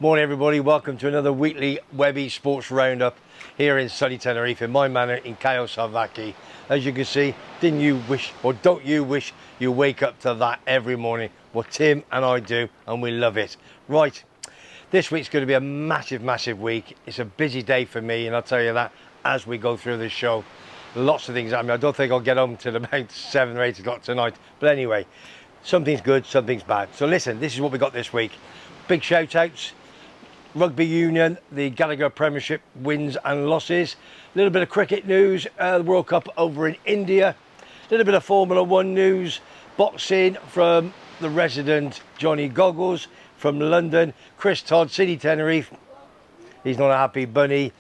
Morning everybody, welcome to another weekly Webbys Sports Roundup here in sunny Tenerife, in my manor in CAIXESBBXXX. As you can see, didn't you wish, or don't you wish, you wake up to that every morning? Well, Tim and I do, and we love it. Right, this week's going to be a massive week. It's a busy day for me, and I'll tell you that as we go through this show. Lots of things happening. I don't think I'll get home till about 7 or 8 o'clock tonight, but anyway, something's good, something's bad. So listen, this is what we got this week. Big shout outs. Rugby Union, the Gallagher Premiership wins and losses. A little bit of cricket news, the World Cup over in India. A little bit of Formula 1 news. Boxing from the resident Johnny Goggles from London. Chris Todd, City Tenerife. He's not a happy bunny.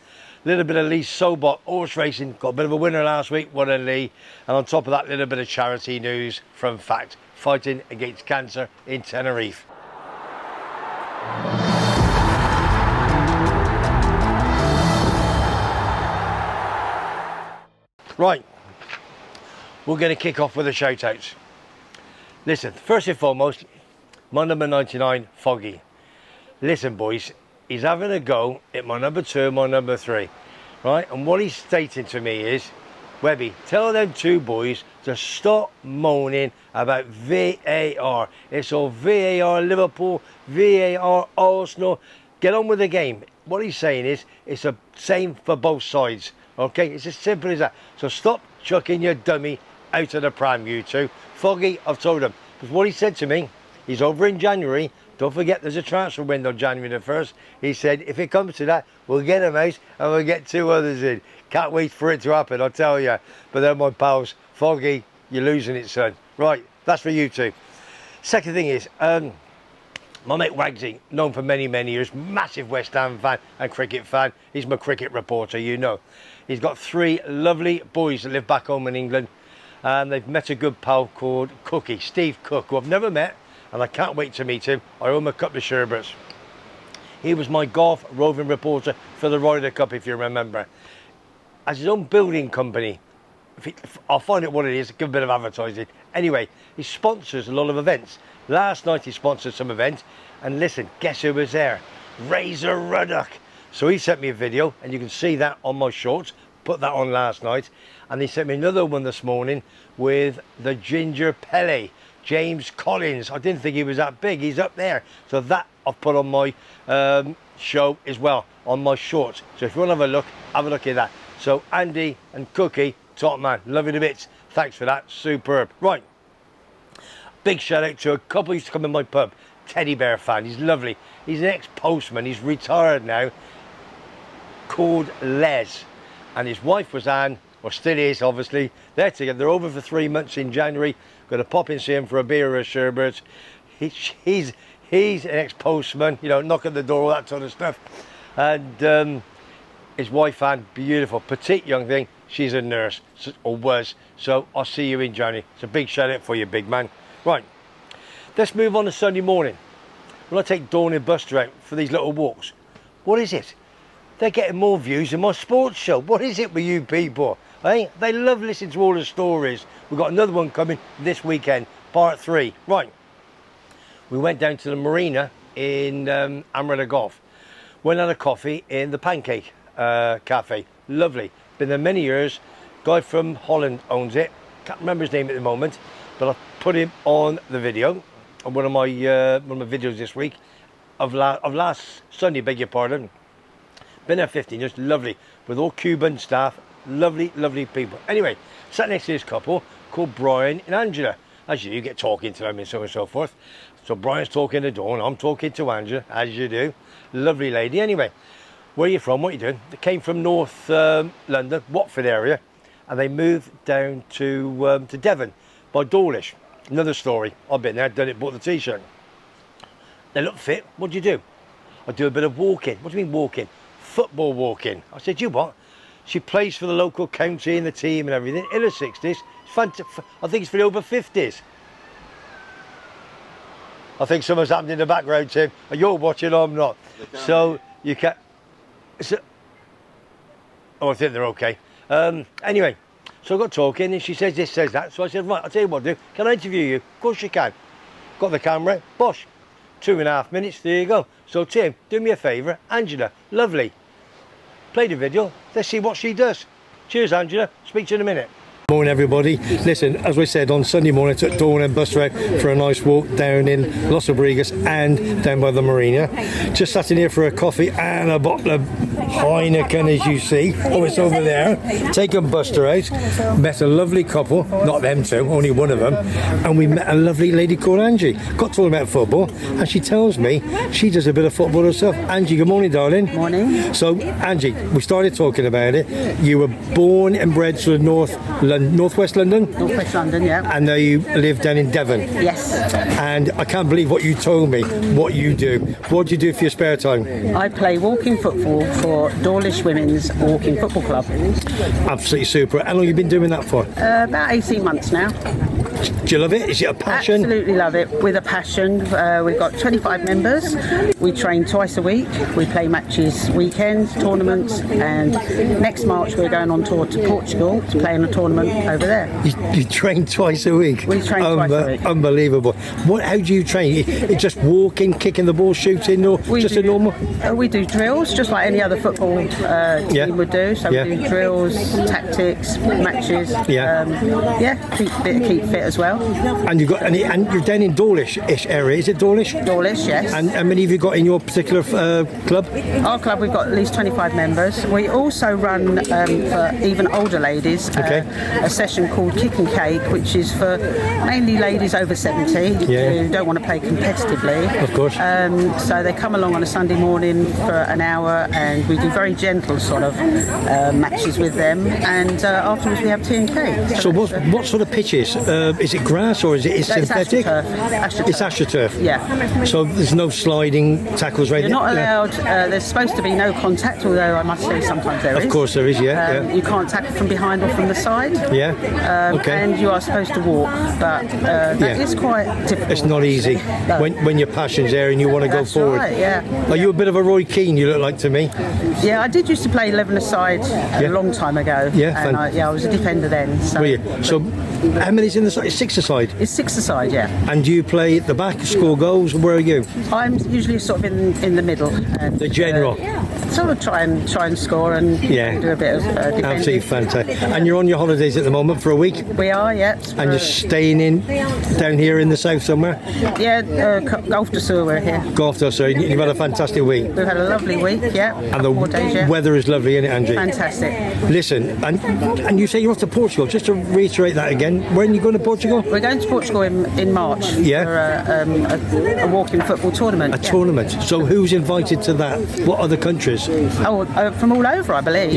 A little bit of Lee SOBOT, horse racing. Got a bit of a winner last week, won in Lee. And on top of that, a little bit of charity news from F.A.C.T, fighting against cancer in Tenerife. Right, we're going to kick off with the shout outs. Listen, first and foremost, my number 99, Foggy. Listen boys, he's having a go at my number 2, my number 3, right? And what he's stating to me is, Webby, tell them two boys to stop moaning about VAR. It's all VAR Liverpool, VAR Arsenal. Get on with the game. What he's saying is, it's the same for both sides. Okay, it's as simple as that. So stop chucking your dummy out of the pram, you two. Foggy, I've told him. Because what he said to me, he's over in January. Don't forget, there's a transfer window January the 1st. He said, if it comes to that, we'll get him out and we'll get 2 others in. Can't wait for it to happen, I'll tell you. But they're my pals. Foggy, you're losing it, son. Right, that's for you two. Second thing is, my mate Wagsy, known for many years, massive West Ham fan and cricket fan. He's my cricket reporter, you know. He's got 3 lovely boys that live back home in England, and they've met a good pal called Cookie, Steve Cook, who I've never met, and I can't wait to meet him. I owe him a couple of sherbets. He was my golf roving reporter for the Ryder Cup, if you remember. Has his own building company. I'll find out what it is, give a bit of advertising. Anyway, he sponsors a lot of events. Last night he sponsored some event, and listen, guess who was there? Razor Ruddock. So he sent me a video, and you can see that on my shorts. Put that on last night. And he sent me another one this morning with the Ginger Pele, James Collins. I didn't think he was that big. He's up there. So that I've put on my show as well, on my shorts. So if you want to have a look at that. So Andy and Cookie, top man, love you to bits. Thanks for that, superb. Right, big shout out to a couple who used to come in my pub. Teddy Bear fan, he's lovely. He's an ex-postman, he's retired now, called Les. And his wife was Anne, or still is obviously. They're together, they're over for 3 months in January. Going to pop in see him for a beer or a sherbet. He's an ex-postman, you know, knock at the door, all that sort of stuff. And his wife Anne, beautiful, petite young thing. She's a nurse, or was. So I'll see you in January. It's a big shout out for you, big man. Right, let's move on to Sunday morning. When I take Dawn and Buster out for these little walks, what is it? They're getting more views than my sports show. What is it with you people? Eh? They love listening to all the stories. We've got another one coming this weekend, part 3. Right, we went down to the marina in Amarillo Golf. Went and had a coffee in the Pancake Cafe. Lovely. Been there many years. Guy from Holland owns it. Can't remember his name at the moment, but I've put him on the video on one of my videos this week of last Sunday, beg your pardon. Been there 15 years, lovely, with all Cuban staff, lovely people. Anyway, sat next to this couple called Brian and Angela. As you get talking to them and so on and so forth. So Brian's talking to Dawn, I'm talking to Angela, as you do. Lovely lady. Anyway, where are you from? What are you doing? They came from North London, Watford area, and they moved down to Devon by Dawlish. Another story. I've been there, done it, bought the t-shirt. They look fit. What do you do? I do a bit of walking. What do you mean walking? Football walking. I said, you what? She plays for the local county and the team and everything in her 60s. It's I think it's for the over 50s. I think something's happened in the background, Tim. You're watching, I'm not. So you can. Oh, I think they're okay. Anyway, so I got talking and she says this, says that. So I said, right, I'll tell you what, do. Can I interview you? Of course you can. Got the camera, bosh. 2.5 minutes, there you go. So Tim, do me a favour. Angela, lovely. Play the video. Let's see what she does. Cheers, Angela. Speak to you in a minute. Morning everybody. Listen, as we said, on Sunday morning I took Dawn and Buster out for a nice walk down in Los Obregas and down by the marina. Just sat in here for a coffee and a bottle of Heineken, as you see. Oh, it's over there. Taken Buster out, met a lovely couple, not them two, only one of them, and we met a lovely lady called Angie. Got talking about football, and she tells me she does a bit of football herself. Angie, good morning, darling. Morning. So Angie, we started talking about it. You were born and bred to Northwest London? Northwest London, yeah. And now you live down in Devon? Yes. And I can't believe what you told me, what you do. What do you do for your spare time? I play walking football for Dawlish Women's Walking Football Club. Absolutely super. How long have you been doing that for? About 18 months now. Do you love it? Is it a passion? Absolutely love it, with a passion. We've got 25 members. We train twice a week. We play matches, weekends, tournaments, and next March we're going on tour to Portugal to play in a tournament over there. You train twice a week? We train twice a week. Unbelievable. How do you train? Just walking, kicking the ball, shooting, or just a normal? We do drills, just like any other football team would do. So we do drills, tactics, matches. Keep fit as well. And you've got and you're down in Dawlish-ish area. Is it Dawlish? Dawlish, yes. And how many have you got in your particular club? Our club, we've got at least 25 members. We also run for even older ladies a session called Kick and Cake, which is for mainly ladies over 70 who don't want to play competitively. Of course. So they come along on a Sunday morning for an hour, and we do very gentle sort of matches with them. And afterwards we have tea and cake. So what sort of pitches? Is it grass or is it synthetic? AstroTurf. It's AstroTurf. Yeah. So there's no sliding tackles, right? You're not allowed. There's supposed to be no contact, although I must say sometimes there is. Of course there is. Yeah. You can't tackle from behind or from the side. Yeah. And you are supposed to walk, but that is quite difficult. It's not easy when your passion's there and you want to go forward. Right, yeah. Are you a bit of a Roy Keane? You look like to me. Yeah, I did used to play 11 aside a long time ago. Yeah. And I was a defender then. So, were you? So how many's in the side? It's 6 aside. It's 6 aside, yeah. And do you play at the back, score goals? Where are you? I'm usually sort of in the middle. And, the general. Sort of try and score and do a bit of defending. Absolutely fantastic. And you're on your holidays at the moment for a week? We are, yeah. And you're staying down here in the south somewhere? Yeah, Gulf de Sur we're here. Gulf de Sur. You've had a fantastic week. We've had a lovely week, yeah. And the 4 days, yeah. weather is lovely, isn't it, Angie? Fantastic. Listen, and you say you're off to Portugal. Just to reiterate that again, when are you going to Portugal? We're going to Portugal in March for a walking football tournament. A tournament. So who's invited to that? What other countries? Oh, from all over, I believe.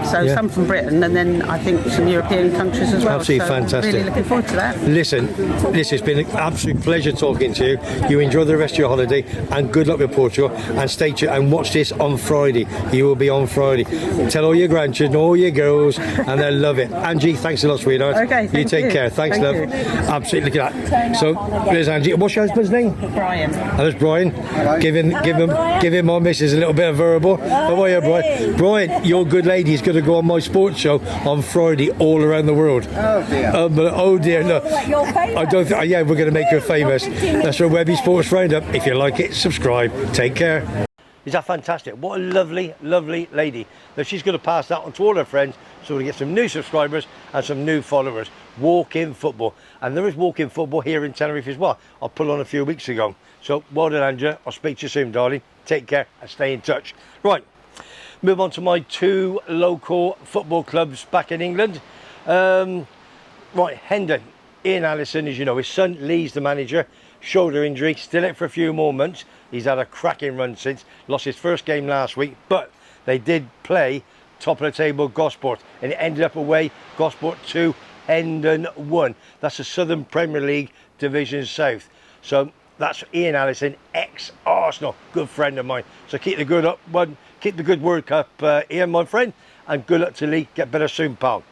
Some from Britain, and then I think some European countries as well. Absolutely fantastic. Really looking forward to that. Listen, this has been an absolute pleasure talking to you. You enjoy the rest of your holiday, and good luck with Portugal. And stay tuned and watch this on Friday. You will be on Friday. Tell all your grandchildren, all your girls, and they'll love it. Angie, thanks a lot, sweetheart. Okay, you take care. Thanks, love. Absolutely, look at that. So there's Angie. What's your husband's name? Brian. Oh, there's Brian. Give him my missus a little bit of verbal. How are you, Brian? Brian, your good lady is going to go on my sports show on Friday all around the world. Oh dear. Oh dear, look. I don't think. Yeah, we're going to make her famous. That's our Webby Sports Roundup. If you like it, subscribe. Take care. Is that fantastic? What a lovely, lovely lady. Now she's going to pass that on to all her friends, so we get some new subscribers and some new followers. Walk-in football, and there is walk-in football here in Tenerife as well. I put on a few weeks ago. So well done, Angela. I'll speak to you soon, darling. Take care and stay in touch. Right, move on to my 2 local football clubs back in England. Right, Hendon, Ian Allison, as you know, his son Lee's the manager. Shoulder injury, still out for a few more months. He's had a cracking run since. Lost his first game last week, but they did play top of the table Gosport, and it ended up away Gosport 2, Hendon 1. That's the Southern Premier League Division South. So that's Ian Allison, ex-Arsenal, good friend of mine. So keep the good word up, Ian, my friend, and good luck to Lee. Get better soon, pal.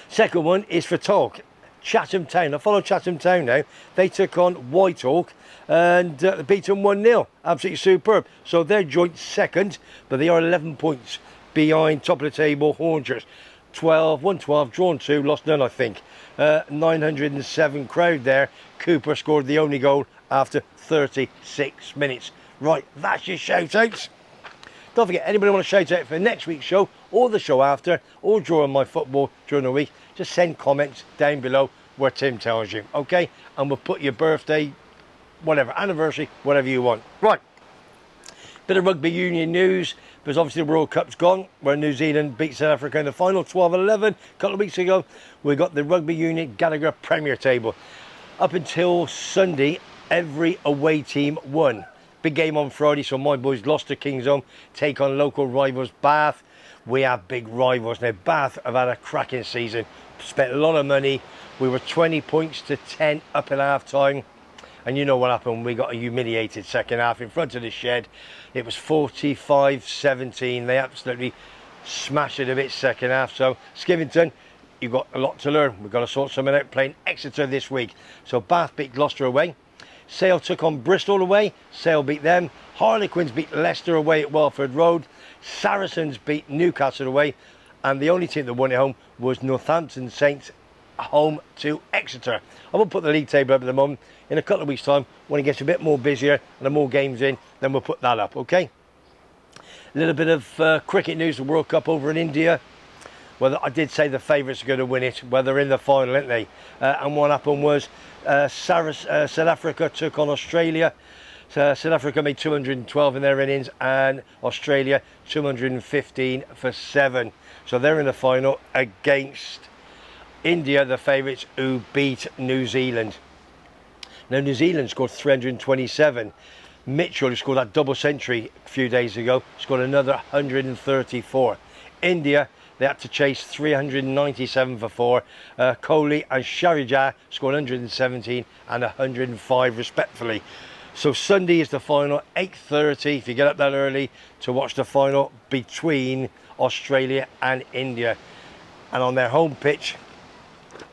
Second one is for Talk. Chatham Town. I follow Chatham Town now. They took on Whitehawk and beat them 1-0. Absolutely superb. So they're joint second, but they are 11 points behind top of the table Hornchurch. 1-12, drawn 2, lost none, I think. 907 crowd there. Cooper scored the only goal after 36 minutes. Right, that's your shout-outs. Don't forget, anybody want to shout out for next week's show, or the show after, or during my football during the week, just send comments down below where Tim tells you, okay? And we'll put your birthday, whatever, anniversary, whatever you want. Right, bit of rugby union news, because obviously the World Cup's gone, where New Zealand beat South Africa in the final, 12-11. A couple of weeks ago, we got the Rugby Union Gallagher Premier Table. Up until Sunday, every away team won. Big game on Friday, so my boys lost to Kingsholm, take on local rivals Bath. We have big rivals. Now, Bath have had a cracking season, spent a lot of money. We were 20 points to 10 up at half time. And you know what happened? We got a humiliated second half in front of the shed. It was 45-17. They absolutely smashed it a bit second half. So, Skivington, you've got a lot to learn. We've got to sort something out playing Exeter this week. So, Bath beat Gloucester away. Sale took on Bristol away. Sale beat them. Harlequins beat Leicester away at Welford Road. Saracens beat Newcastle away. And the only team that won at home was Northampton Saints, home to Exeter. I won't put the league table up at the moment. In a couple of weeks' time, when it gets a bit more busier and there are more games in, then we'll put that up, okay? A little bit of cricket news, the World Cup over in India. Well, I did say the favourites are going to win it. Well, they're in the final, aren't they? And what happened was South Africa took on Australia. South Africa made 212 in their innings, and Australia 215 for 7. So they're in the final against India, the favourites, who beat New Zealand. Now, New Zealand scored 327. Mitchell, who scored that double century a few days ago, scored another 134. India, they had to chase 397 for 4. Kohli and Sharjah scored 117 and 105 respectively. So Sunday is the final, 8:30, if you get up that early, to watch the final between Australia and India. And on their home pitch,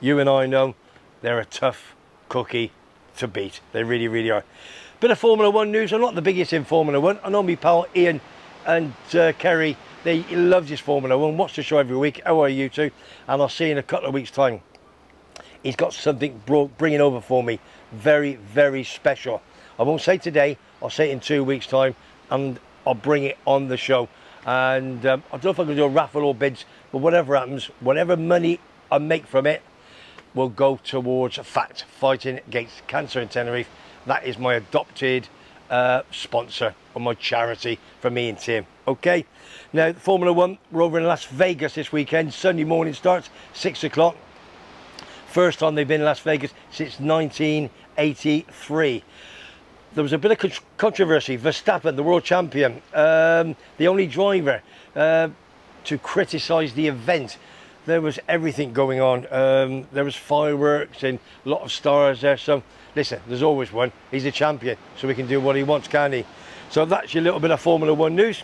you and I know they're a tough cookie to beat. They really, really are. Bit of Formula 1 news. I'm not the biggest in Formula 1. I know my pal Ian and Kerry, he loves his Formula 1. Watch the show every week. How are you two? And I'll see you in a couple of weeks' time. He's got something bringing over for me. Very, very special. I won't say today. I'll say it in 2 weeks' time. And I'll bring it on the show. And I don't know if I'm going to do a raffle or bids. But whatever happens, whatever money I make from it will go towards F.A.C.T, fighting against cancer in Tenerife. That is my adopted sponsor, or my charity for me and Tim. Okay, now Formula 1, we're over in Las Vegas this weekend. Sunday morning starts 6 o'clock. First time they've been in Las Vegas since 1983. There was a bit of controversy. Verstappen, the world champion, the only driver to criticise the event. There was everything going on. There was fireworks and a lot of stars there. So listen, there's always one. He's a champion, so he can do what he wants, can't he? So that's your little bit of Formula 1 news.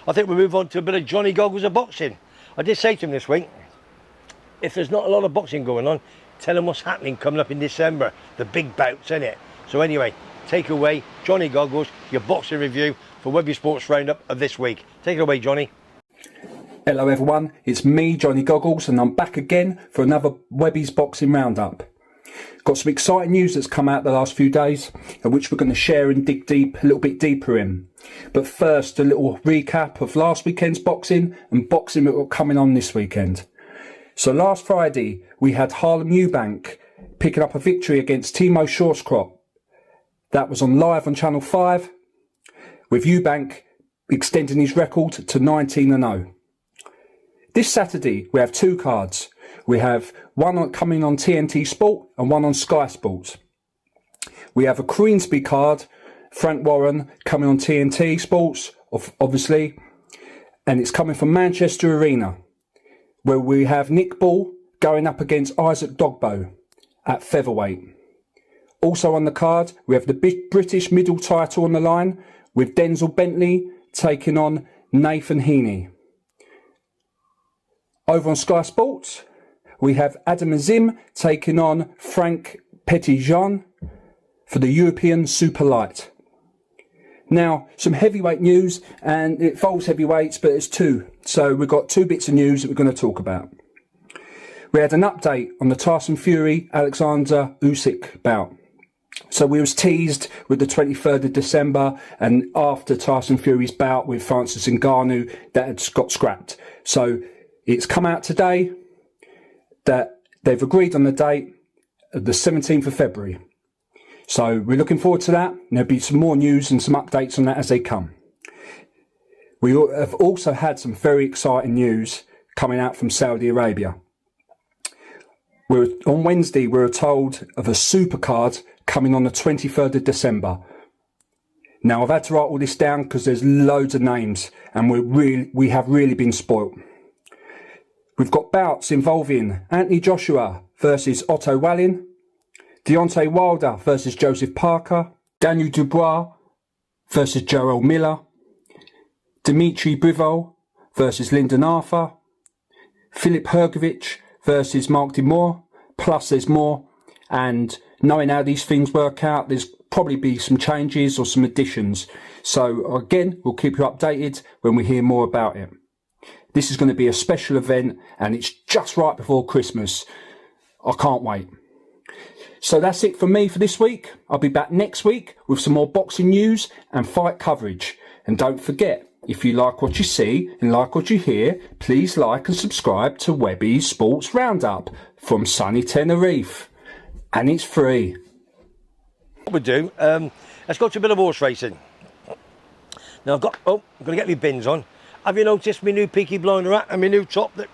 I think we move on to a bit of Johnny Goggles of boxing. I did say to him this week, if there's not a lot of boxing going on, tell him what's happening coming up in December. The big bouts, innit? So anyway, take away Johnny Goggles, your boxing review for Webby Sports Roundup of this week. Take it away, Johnny. Hello everyone, it's me, Johnny Goggles, and I'm back again for another Webby's Boxing Roundup. Got some exciting news that's come out the last few days, which we're going to share and dig deep, a little bit deeper in. But first, a little recap of last weekend's boxing and boxing that are coming on this weekend. So last Friday, we had Harlem Eubank picking up a victory against Timo Shortcrop. That was on live on Channel 5, with Eubank extending his record to 19-0. This Saturday, we have two cards. We have one coming on TNT Sport and one on Sky Sports. We have a Queensby card, Frank Warren, coming on TNT Sports, obviously, and it's coming from Manchester Arena, where we have Nick Ball going up against Isaac Dogbo at featherweight. Also on the card, we have the British middle title on the line, with Denzel Bentley taking on Nathan Heaney. Over on Sky Sports, we have Adam Azim taking on Frank Petitjean for the European Super Light. Now, some heavyweight news, and it involves heavyweights, but it's two. So we've got two bits of news that we're going to talk about. We had an update on the Tyson Fury Alexander Usyk bout. So we was teased with the 23rd of December, and after Tyson Fury's bout with Francis Ngannou, that had got scrapped. So it's come out today that they've agreed on the date of the 17th of February. So we're looking forward to that. There'll be some more news and some updates on that as they come. We have also had some very exciting news coming out from Saudi Arabia. On Wednesday, we were told of a supercard coming on the 23rd of December. Now, I've had to write all this down because there's loads of names, and we have really been spoilt. We've got bouts involving Anthony Joshua versus Otto Wallin, Deontay Wilder versus Joseph Parker, Daniel Dubois versus Joel Miller, Dimitri Bivol versus Lyndon Arthur, Filip Hrgovic versus Mark Demore, plus there's more, and knowing how these things work out, there's probably be some changes or some additions. So again, we'll keep you updated when we hear more about it. This is going to be a special event, and it's just right before Christmas. I can't wait. So that's it for me for this week. I'll be back next week with some more boxing news and fight coverage. And don't forget, if you like what you see and like what you hear, please like and subscribe to WEBBY'S Sports Roundup from sunny Tenerife. And it's free. What we do, let's go to a bit of horse racing. Now I'm going to get my bins on. Have you noticed my new Peaky Blinder hat and my new top that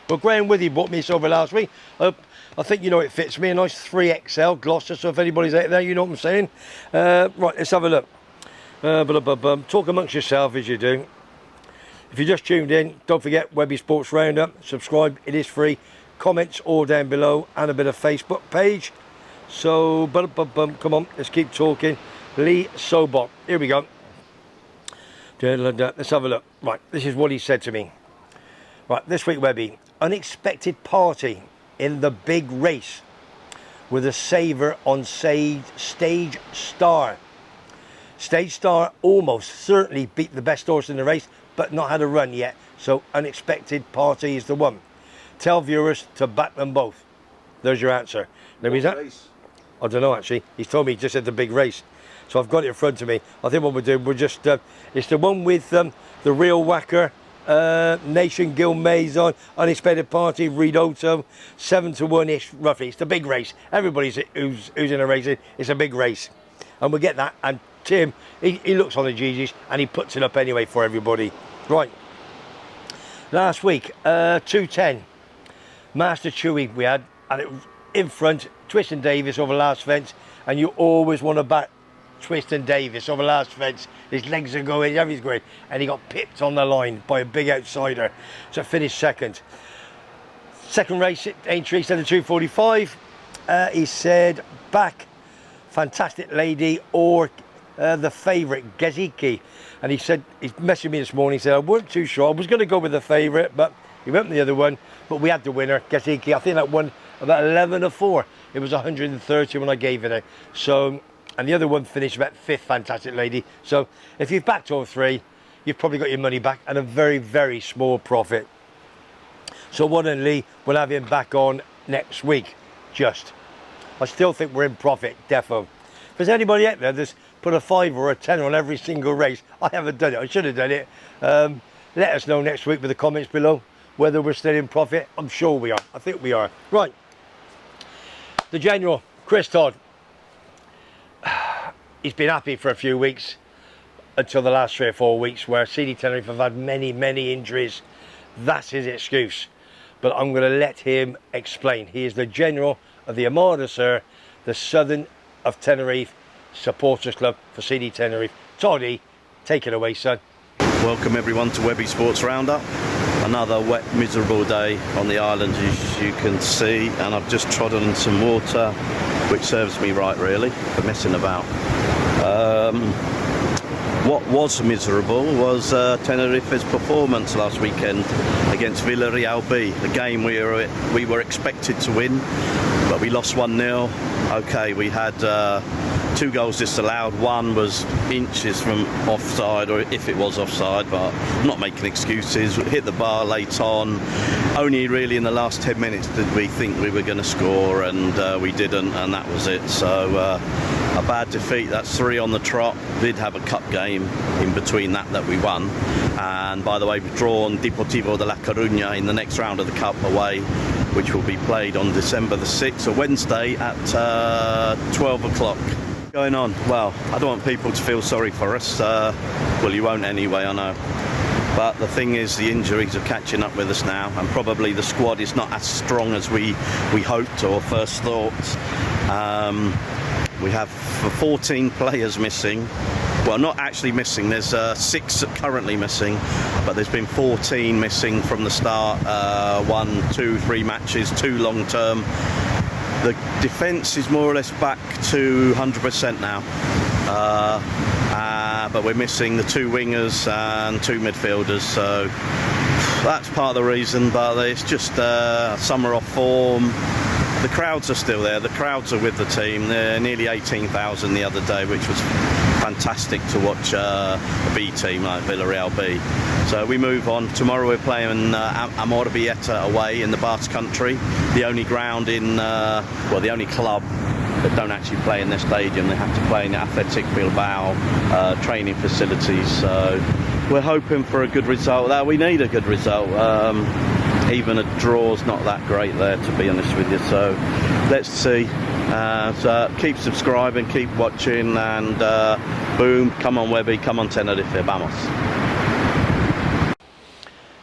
Graham Withy bought me over last week? I think you know it fits me, a nice 3XL Gloucester, so if anybody's out there, you know what I'm saying. Right, let's have a look. Talk amongst yourself as you do. If you just tuned in, don't forget WEBBY'S Sports Roundup. Subscribe, it is free. Comments all down below, and a bit of Facebook page. So, come on, let's keep talking. Lee SOBOT, here we go. Let's have a look. Right, this is what he said to me. Right, this week, Webby, unexpected party in the big race with a saver on Stage Star. Stage Star almost certainly beat the best horse in the race, but not had a run yet. So unexpected party is the one. Tell viewers to back them both. There's your answer. Now, is that? I don't know actually. He's told me he just said the big race. So I've got it in front of me. I think what we'll do, we'll just, it's the one with the Real Whacker, Nation Gil Maison, Unexpected Party, Reed Auto, 7-1-ish roughly. It's the big race. Everybody's who's in a race, it's a big race. And we'll get that. And Tim, he looks on the GGs and he puts it up anyway for everybody. Right. Last week, 210. Master Chewy we had, and it was in front, Twiston Davis over last fence, and you always want to back Twiston Davis over last fence. His legs are going, everything's going, and he got pipped on the line by a big outsider, so finished second. Second race, Aintree said the 245. He said back Fantastic Lady or the favourite Geziki, and he said, he's messaged me this morning. He said I weren't too sure. I was going to go with the favourite, but he went with the other one. But we had the winner, Geziki. I think that won about 11-4. It was 130 when I gave it out. So, and the other one finished about 5th, Fantastic Lady. So if you've backed all three, you've probably got your money back and a very, very small profit. So One and Lee, we'll have him back on next week. Just, I still think we're in profit, defo. If there's anybody out there that's put a 5 or a 10 on every single race, I haven't done it. I should have done it. Let us know next week with the comments below whether we're still in profit. I'm sure we are. I think we are. Right. The General, Chris Todd. He's been happy for a few weeks until the last 3 or 4 weeks where CD Tenerife have had many, many injuries. That's his excuse. But I'm going to let him explain. He is the General of the Armada, sir, the Southern of Tenerife Supporters Club for CD Tenerife. Toddy, take it away, son. Welcome everyone to WEBBY'S Sports Roundup. Another wet, miserable day on the island, as you can see, and I've just trodden on some water, which serves me right really for messing about. What was miserable was Tenerife's performance last weekend against Villarreal B, a game we were expected to win, but we lost 1-0. Okay, we had 2 goals disallowed. One was inches from offside, or if it was offside, but I'm not making excuses. We hit the bar late on. Only really in the last 10 minutes did we think we were going to score, and we didn't, and that was it. So a bad defeat. That's 3 on the trot. Did have a cup game in between that we won. And by the way, we've drawn Deportivo de La Coruña in the next round of the cup away, which will be played on December the 6th, or Wednesday at 12 o'clock. Going on, well, I don't want people to feel sorry for us. Well, you won't anyway, I know. But the thing is, the injuries are catching up with us now, and probably the squad is not as strong as we hoped or first thought. We have 14 players missing. Well, not actually missing, there's 6 currently missing, but there's been 14 missing from the start. 1, 2, 3 matches, 2 long term. The defence is more or less back to 100% now. But we're missing the 2 wingers and 2 midfielders, so that's part of the reason. But it's just summer off form. The crowds are still there. The crowds are with the team. They're nearly 18,000 the other day, which was fantastic to watch a B team like Villarreal B. So we move on. Tomorrow we're playing Amorebieta away in the Basque Country, the only ground in, well, the only club that don't actually play in their stadium. They have to play in the F.A.C.T Bilbao training facilities. So we're hoping for a good result. We need a good result. Even a draw's not that great there, to be honest with you. So let's see. So keep subscribing, keep watching, and boom, come on Webby, come on Tenerife, vamos.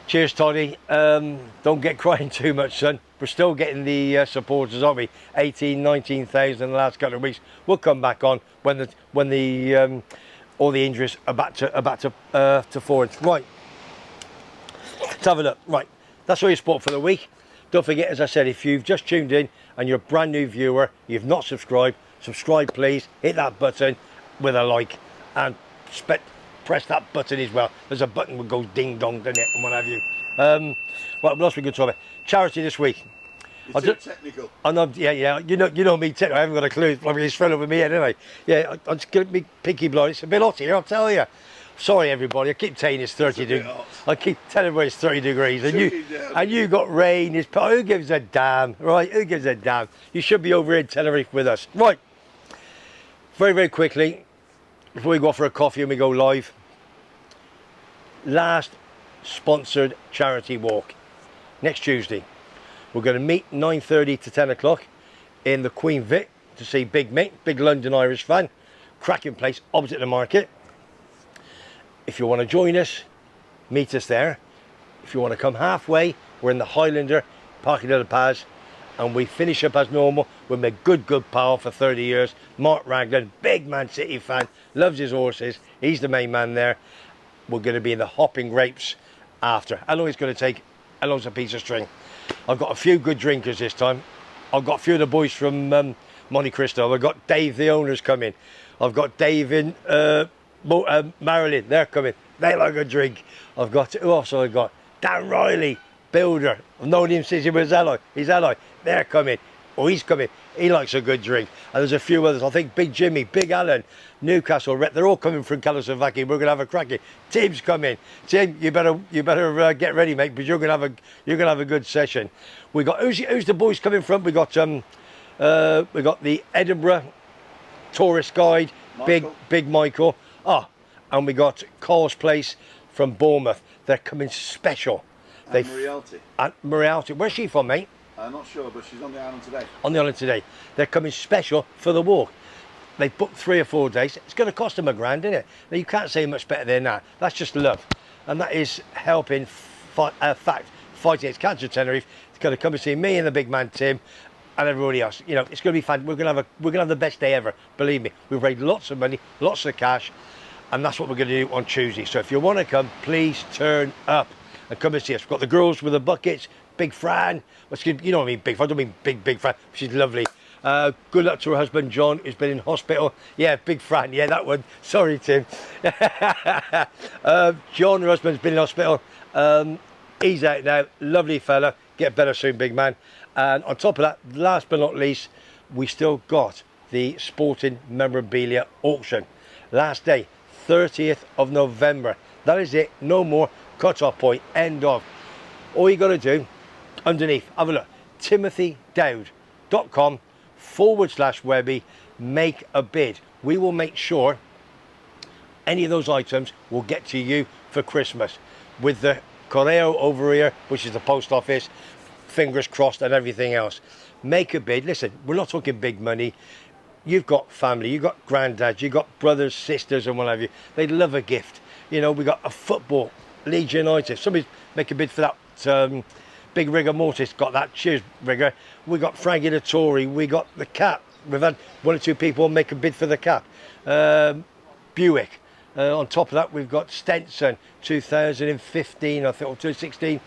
Cheers, Toddy. Don't get crying too much, son. We're still getting the supporters, aren't we? 18, 19,000 in the last couple of weeks. We'll come back on when all the injuries are back to forwards. Right. Let's have a look. Right. That's all your sport for the week. Don't forget, as I said, if you've just tuned in and you're a brand new viewer, you've not subscribed, subscribe please, hit that button with a like, and press that button as well. There's a button that goes ding dong, doesn't it, and what have you. Right, what else we can talk about? Charity this week. You're too technical. I know, yeah, you know me technical. I haven't got a clue. I mean, it's fell over me head, anyway. Yeah, I'm just going to be picky blind. It's a bit hot here, I'll tell you. Sorry everybody, I keep telling you it's 30 degrees. I keep telling everybody it's 30 degrees, and you got rain. Who gives a damn, right? Who gives a damn? You should be over in Tenerife with us. Right, very, very quickly, before we go for a coffee and we go live, last sponsored charity walk, next Tuesday. We're going to meet 9:30 to 10 o'clock in the Queen Vic to see Big Mick, big London Irish fan, cracking place opposite the market. If you want to join us, meet us there. If you want to come halfway, we're in the Highlander, Parque de la Paz, and we finish up as normal with my good pal for 30 years, Mark Raglan, big Man City fan, loves his horses. He's the main man there. We're going to be in the Hopping Grapes after. How long it's going to take? How long's a piece of string? I've got a few good drinkers this time. I've got a few of the boys from Monte Cristo. I've got Dave, the owners, coming. I've got Dave in Marilyn, they're coming. They like a drink. I've got, who else have I got? Dan Riley, builder. I've known him since he was Alloy. He's Alloy. They're coming. Oh, he's coming. He likes a good drink. And there's a few others. I think Big Jimmy, Big Alan, Newcastle, they're all coming from Czechoslovakia. We're gonna have a cracking. Tim's coming. Tim, you better get ready, mate, because you're gonna have a good session. We got who's the boys coming from? We got the Edinburgh tourist guide, Michael. Big Michael. And we got Cole's Place from Bournemouth. They're coming special. And Morialty. And Morialty. Where's she from, mate? I'm not sure, but she's on the island today. On the island today. They're coming special for the walk. They booked 3 or 4 days. It's going to cost them £1,000, isn't it? Now, you can't say much better than that. That's just love. And that is helping F.A.C.T fight against cancer in Tenerife. It's going to come and see me and the big man Tim and everybody else. You know, it's going to be fun. We're going to have the best day ever. Believe me. We've raised lots of money, lots of cash. And that's what we're going to do on Tuesday. So if you want to come, please turn up and come and see us. We've got the girls with the buckets, Big Fran. You know what I mean, Big Fran. I don't mean big Fran. She's lovely. Good luck to her husband, John, who's been in hospital. Yeah, Big Fran. Yeah, that one. Sorry, Tim. John, her husband's been in hospital. He's out now. Lovely fella. Get better soon, big man. And on top of that, last but not least, we still got the sporting memorabilia auction. Last day, 30th of November. That is it. No more. Cut-off point. End of. All you got to do, underneath, have a look. TimothyDowd.com/Webby. make a bid. We will make sure any of those items will get to you for Christmas with the correo over here, which is the post office, fingers crossed and everything else. Make a bid. Listen, we're not talking big money. You've got family, you've got granddads, you've got brothers, sisters and what have you. They'd love a gift. You know, we got a football, Leeds United. Somebody make a bid for that big rigor mortis, got that. Cheers, rigor. We got Frankie the Tory, we got the cap. We've had 1 or 2 people make a bid for the cap. Buick. On top of that, we've got Stenson, 2015, I think, or 2016,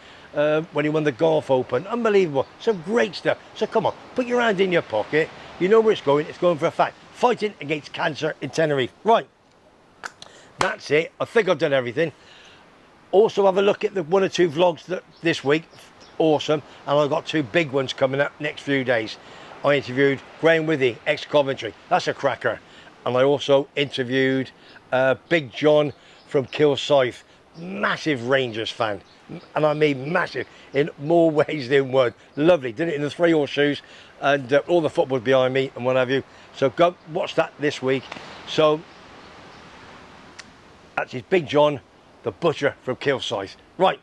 when he won the Golf Open. Unbelievable. Some great stuff. So come on, put your hand in your pocket. You know where it's going. It's going for a fact. Fighting against cancer in Tenerife. Right. That's it. I think I've done everything. Also have a look at the 1 or 2 vlogs that this week. Awesome. And I've got 2 big ones coming up next few days. I interviewed Graham Withy, ex-Coventry. That's a cracker. And I also interviewed Big John from Kilsyth. Massive Rangers fan. And I mean massive in more ways than one. Lovely. Did it in the 3 horseshoes and all the football's behind me and what have you. So go watch that this week. So that's his Big John, the butcher from Kilsyth. Right.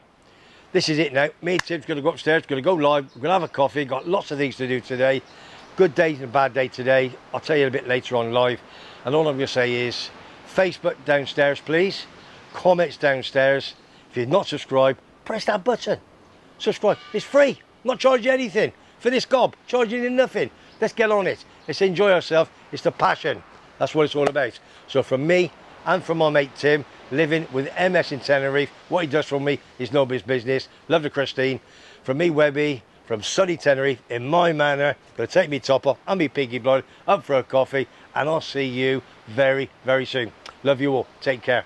This is it now. Me and Tim's going to go upstairs, going to go live. We're going to have a coffee. Got lots of things to do today. Good day and a bad day today. I'll tell you a bit later on live. And all I'm going to say is Facebook downstairs, please. Comments downstairs. If you're not subscribed, press that button. Subscribe. It's free. I'm not charging you anything for this gob. Charging you nothing. Let's get on it. Let's enjoy ourselves. It's the passion. That's what it's all about. So from me and from my mate Tim, living with MS in Tenerife, what he does for me is nobody's business. Love to Christine. From me, Webby, from sunny Tenerife, in my manner, going to take me top off and me piggy blood up for a coffee, and I'll see you very, very soon. Love you all. Take care.